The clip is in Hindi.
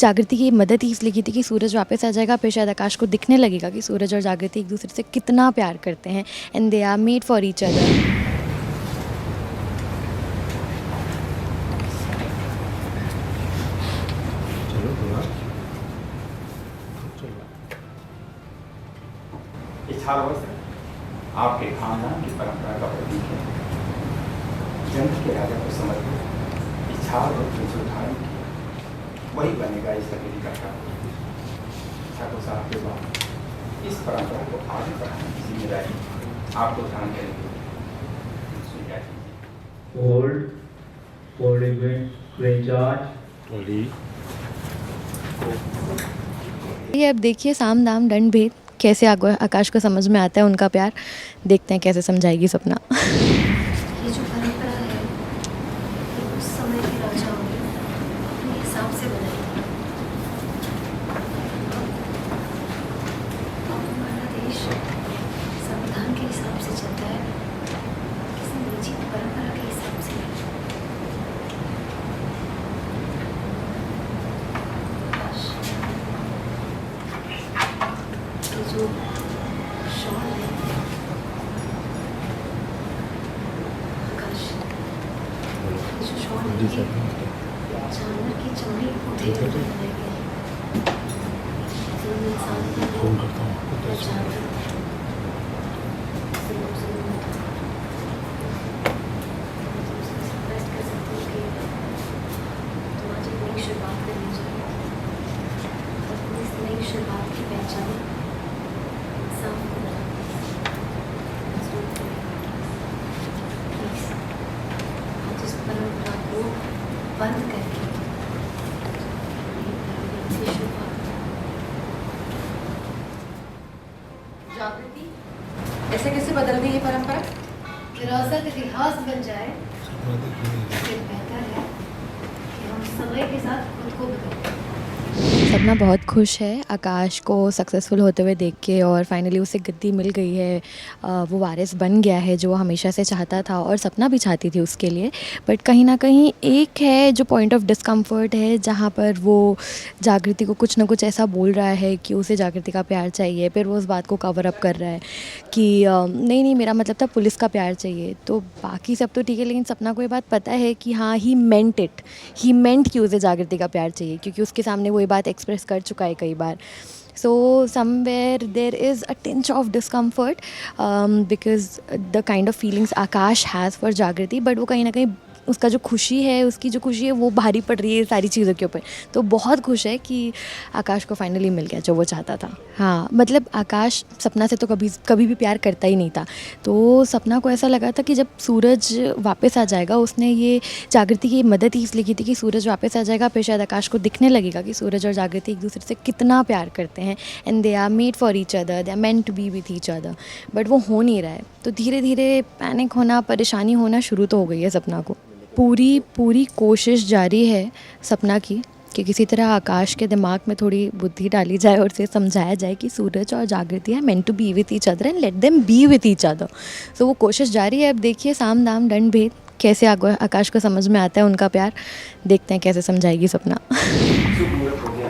जागृति की मदद ही इसलिए की थी कि सूरज वापस आ जाएगा, फिर शायद आकाश को दिखने लगेगा कि सूरज और जागृति एक दूसरे से कितना प्यार करते हैं and they are made for each other. आपके खानदान की परंपरा का प्रतीक है। जंग के राजा को समर्पित इच्छार और जो धारण किया वही बनेगा इस तबीयत का ठाकुर साहब के बाद इस परंपरा को आगे बढ़ाने की जिम्मेदारी आपको उठानी करेंगे। Hold event, play charge. ये अब देखिए साम दाम दंड भेद कैसे आकाश को समझ में आता है उनका प्यार। देखते हैं कैसे समझाएगी सपना। ये जो परंपरा है ये उस समय के राजाओं ने अपने हिसाब से बनाई थी। अब हमारा देश संविधान के हिसाब से चलता है, किसी निजी परंपरा के हिसाब से नहीं। ये जो शॉल है आकाश, ये जो शॉल है जानवर की चमड़ी उठे हुए बनाए गए हैं। जो इंसान का या जानवर कर सकते हो कि तुम आज एक नई शुरुआत करनी चाहिए। और इस नई शुरुआत की पहचान इंसान को आज इस परंपरा को बंद करके जागृति ऐसे कैसे बदल गई ये परंपरा? विरासत इतिहास बन जाए इससे बेहतर है कि हम समय के साथ खुद को बदलें। सपना बहुत खुश है आकाश को सक्सेसफुल होते हुए देख के, और फाइनली उसे गद्दी मिल गई है। वो वारिस बन गया है जो वो हमेशा से चाहता था और सपना भी चाहती थी उसके लिए। बट कहीं ना कहीं एक है जो पॉइंट ऑफ डिस्कम्फर्ट है, जहाँ पर वो जागृति को कुछ ना कुछ ऐसा बोल रहा है कि उसे जागृति का प्यार चाहिए। फिर वो उस बात को कवर अप कर रहा है कि नहीं नहीं मेरा मतलब था पुलिस का प्यार चाहिए। तो बाकी सब तो ठीक है, लेकिन सपना को ये बात पता है कि हाँ ही मेंट इट, ही मेंट कि उसे जागृति का प्यार चाहिए, क्योंकि उसके सामने वो ये बात एक्सप्रेस कर चुका है कई बार। So somewhere there is a tinge of discomfort because the kind of feelings Akash has for Jagriti, but वो कहीं ना कहीं उसका जो खुशी है, उसकी जो खुशी है वो भारी पड़ रही है सारी चीज़ों के ऊपर। तो बहुत खुश है कि आकाश को फाइनली मिल गया जो वो चाहता था। हाँ मतलब आकाश सपना से तो कभी भी प्यार करता ही नहीं था। तो सपना को ऐसा लगा था कि जब सूरज वापस आ जाएगा, उसने ये जागृति की मदद ही इसलिए की थी कि सूरज वापस आ जाएगा, फिर शायद आकाश को दिखने लगेगा कि सूरज और जागृति एक दूसरे से कितना प्यार करते हैं and they are made for each other, they are meant to be with each other. But वो हो नहीं रहा है। तो धीरे धीरे पैनिक होना, परेशानी होना शुरू तो हो गई है सपना को। पूरी कोशिश जारी है सपना की कि किसी तरह आकाश के दिमाग में थोड़ी बुद्धि डाली जाए और उसे समझाया जाए कि सूरज और जागृति है meant to be with each other and let them be with each other. So वो कोशिश जारी है। अब देखिए साम दाम दंड भेद कैसे आकाश को समझ में आता है उनका प्यार। देखते हैं कैसे समझाएगी सपना। शुभ मुहूर्त हो गया।